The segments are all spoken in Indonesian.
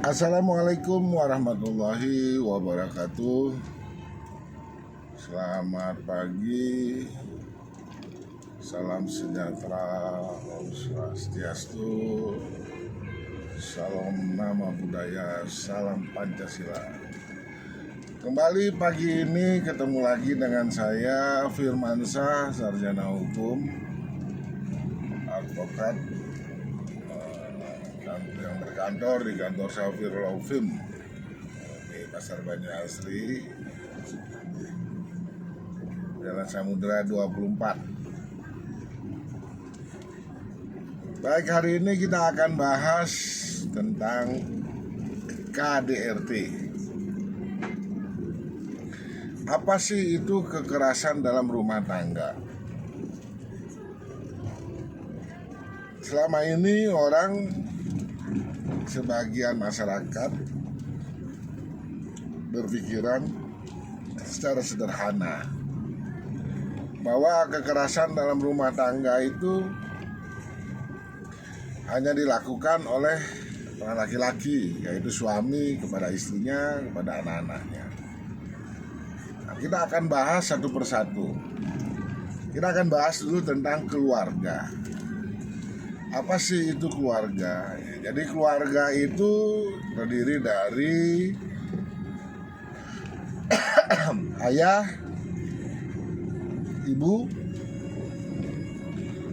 Assalamualaikum warahmatullahi wabarakatuh. Selamat pagi. Salam sejahtera, Om Swastiastu, salam nama budaya, salam Pancasila. Kembali pagi ini ketemu lagi dengan saya Firmansyah, sarjana hukum, advokat yang berkantor di kantor Safir Law Firm di Pasar Banyu Asri, Jalan Samudra 24. Baik, hari ini kita akan bahas tentang KDRT. Apa sih itu kekerasan dalam rumah tangga? Selama ini sebagian masyarakat berpikiran secara sederhana bahwa kekerasan dalam rumah tangga itu hanya dilakukan oleh para laki-laki, yaitu suami kepada istrinya, kepada anak-anaknya. Nah, kita akan bahas satu persatu. Kita akan bahas dulu tentang keluarga. Apa sih itu keluarga? Jadi keluarga itu terdiri dari ayah, ibu,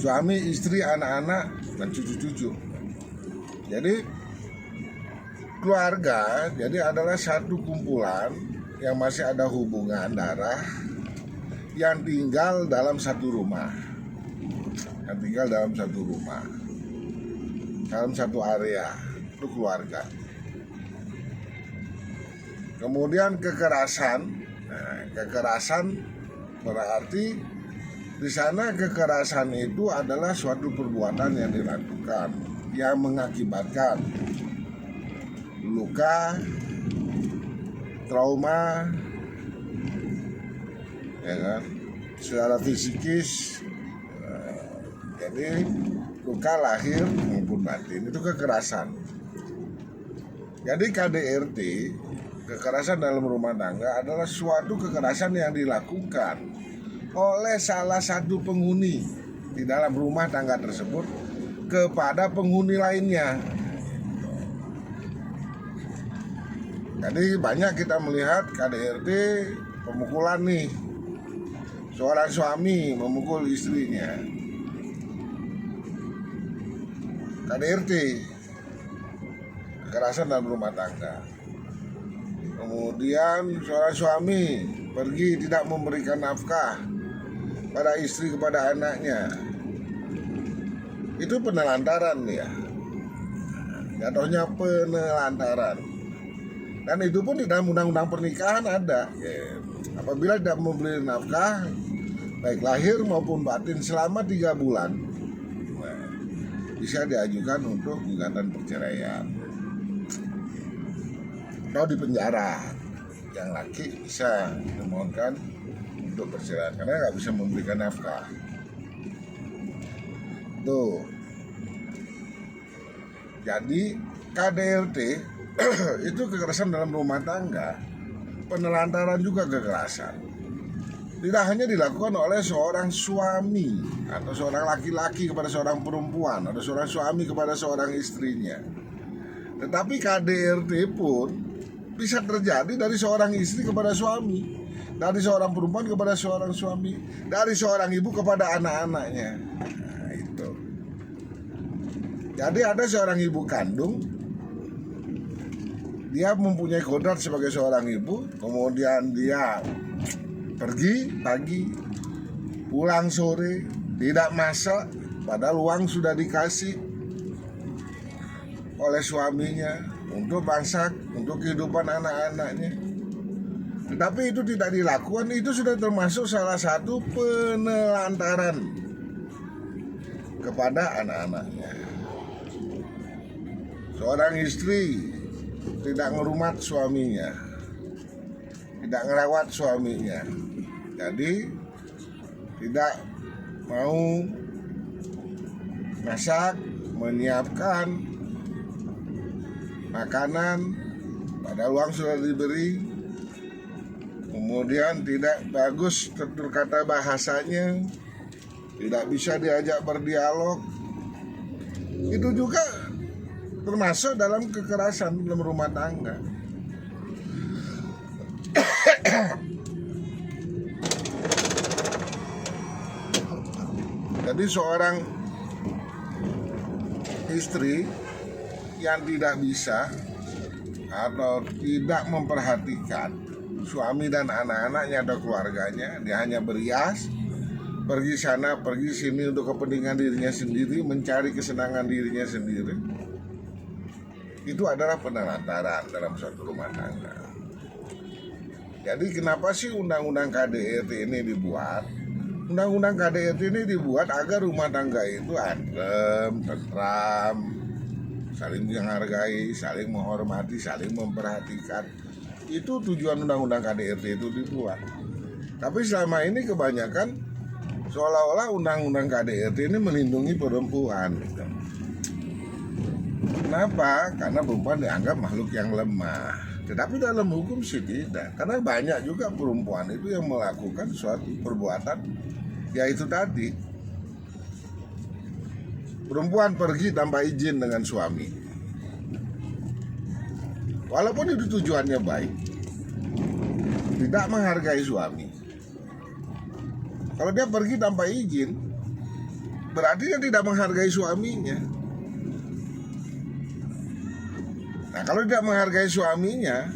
suami, istri, anak-anak, dan cucu-cucu. Jadi keluarga adalah satu kumpulan yang masih ada hubungan darah yang tinggal dalam satu rumah. Dalam satu area, itu keluarga. Kemudian kekerasan berarti di sana kekerasan itu adalah suatu perbuatan yang dilakukan yang mengakibatkan luka, trauma, ya kan, secara fisikis. Jadi luka lahir maupun batin itu kekerasan. Jadi KDRT, kekerasan dalam rumah tangga, adalah suatu kekerasan yang dilakukan oleh salah satu penghuni di dalam rumah tangga tersebut kepada penghuni lainnya. Jadi banyak kita melihat KDRT pemukulan nih. Seorang suami memukul istrinya. KDRT, kekerasan dalam rumah tangga. Kemudian seorang suami pergi tidak memberikan nafkah pada istri, kepada anaknya. Itu penelantaran ya. Jatuhnya penelantaran. Dan itu pun di dalam undang-undang pernikahan ada. Apabila tidak memberi nafkah baik lahir maupun batin selama 3 bulan, bisa diajukan untuk gugatan perceraian atau dipenjara. Yang laki bisa dimohonkan untuk perceraian karena nggak bisa memberikan nafkah. Tuh. Jadi KDRT itu kekerasan dalam rumah tangga, penelantaran juga kekerasan. Tidak hanya dilakukan oleh seorang suami atau seorang laki-laki kepada seorang perempuan atau seorang suami kepada seorang istrinya, tetapi KDRT pun bisa terjadi dari seorang istri kepada suami, dari seorang perempuan kepada seorang suami, dari seorang ibu kepada anak-anaknya. Nah, itu. Jadi ada seorang ibu kandung, dia mempunyai kodrat sebagai seorang ibu, kemudian dia pergi pagi, pulang sore, tidak masak, padahal uang sudah dikasih oleh suaminya untuk masak, untuk kehidupan anak-anaknya. Tetapi itu tidak dilakukan, itu sudah termasuk salah satu penelantaran kepada anak-anaknya. Seorang istri tidak ngerumat suaminya, tidak ngerawat suaminya, jadi tidak mau masak, menyiapkan makanan, padahal uang sudah diberi, kemudian tidak bagus tutur kata bahasanya, tidak bisa diajak berdialog, itu juga termasuk dalam kekerasan dalam rumah tangga. Jadi seorang istri yang tidak bisa atau tidak memperhatikan suami dan anak-anaknya atau keluarganya, dia hanya berias, pergi sana, pergi sini untuk kepentingan dirinya sendiri, mencari kesenangan dirinya sendiri, itu adalah penelantaran dalam suatu rumah tangga. Jadi kenapa sih undang-undang KDRT ini dibuat? Undang-undang KDRT ini dibuat agar rumah tangga itu adem, tentram, saling menghargai, saling menghormati, saling memperhatikan. Itu tujuan undang-undang KDRT itu dibuat. Tapi selama ini kebanyakan seolah-olah undang-undang KDRT ini melindungi perempuan. Kenapa? Karena perempuan dianggap makhluk yang lemah. Tetapi dalam hukum sih tidak. Karena banyak juga perempuan itu yang melakukan suatu perbuatan, yaitu tadi, perempuan pergi tanpa izin dengan suami. Walaupun itu tujuannya baik, tidak menghargai suami. Kalau dia pergi tanpa izin, berarti dia tidak menghargai suaminya. Nah, kalau tidak menghargai suaminya,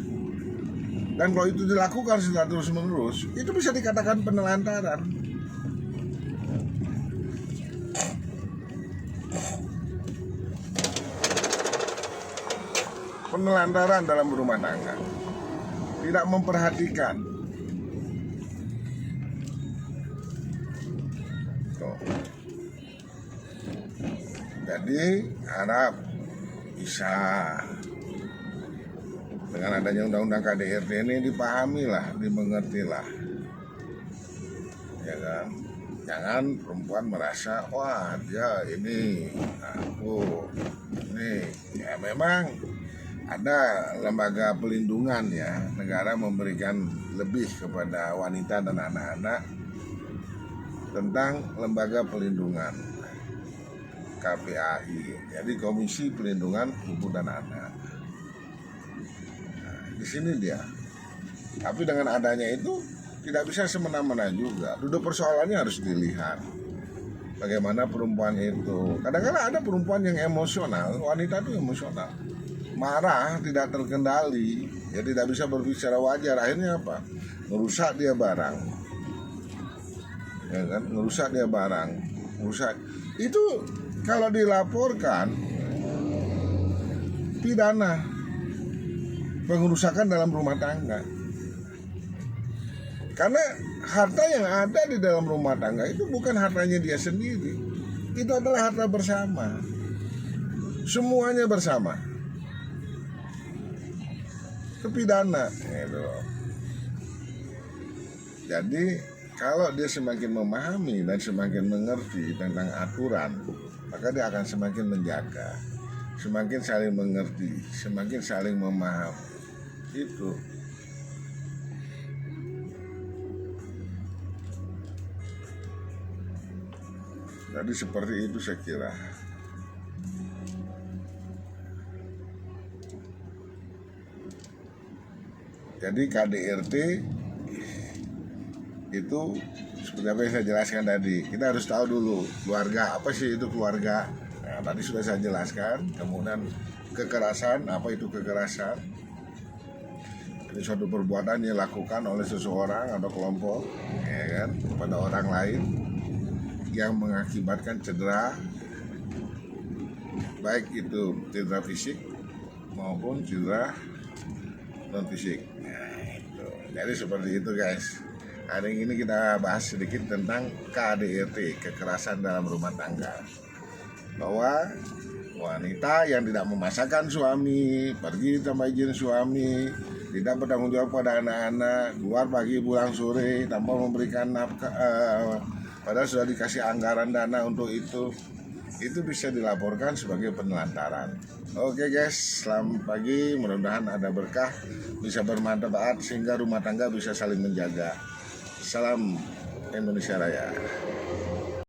dan kalau itu dilakukan secara terus-menerus, itu bisa dikatakan penelantaran. Penelantaran dalam rumah tangga, tidak memperhatikan. Tuh. Jadi harap bisa dengan adanya undang-undang KDRT ini dipahamilah, dimengertilah, ya kan? Jangan perempuan merasa wah dia ini aku ini, ya memang ada lembaga pelindungan ya, negara memberikan lebih kepada wanita dan anak-anak tentang lembaga pelindungan KPAI, jadi Komisi Pelindungan Ibu dan Anak. Nah, di sini dia. Tapi dengan adanya itu tidak bisa semena-mena juga. Duduk persoalannya harus dilihat. Bagaimana perempuan itu. Kadang-kadang ada perempuan yang emosional, wanita itu emosional. Marah, tidak terkendali, ya tidak bisa berbicara wajar. Akhirnya apa? Ngerusak dia barang. Ya kan? Ngerusak dia barang. Ngerusak. Itu kalau dilaporkan pidana pengerusakan dalam rumah tangga. Karena harta yang ada di dalam rumah tangga itu bukan hartanya dia sendiri. Itu adalah harta bersama. Semuanya bersama. Kepidana gitu. Jadi kalau dia semakin memahami dan semakin mengerti tentang aturan, maka dia akan semakin menjaga, semakin saling mengerti, semakin saling memahami. Itu. Jadi seperti itu saya kira. Jadi KDRT itu seperti apa yang saya jelaskan tadi, kita harus tahu dulu keluarga, apa sih itu keluarga. Nah, tadi sudah saya jelaskan. Kemudian kekerasan, apa itu kekerasan? Ini suatu perbuatan yang dilakukan oleh seseorang atau kelompok, ya kan, kepada orang lain yang mengakibatkan cedera, baik itu cedera fisik maupun cedera non fisik. Nah, itu. Jadi seperti itu guys. Hari ini kita bahas sedikit tentang KDRT, kekerasan dalam rumah tangga. Bahwa wanita yang tidak memasakkan suami, pergi tanpa izin suami, tidak bertanggung jawab pada anak-anak, keluar pagi pulang sore tanpa memberikan nafkah, padahal sudah dikasih anggaran dana untuk itu, itu bisa dilaporkan sebagai penelantaran. Oke guys, selamat pagi, mudah-mudahan ada berkah, bisa bermanfaat sehingga rumah tangga bisa saling menjaga. Salam Indonesia Raya.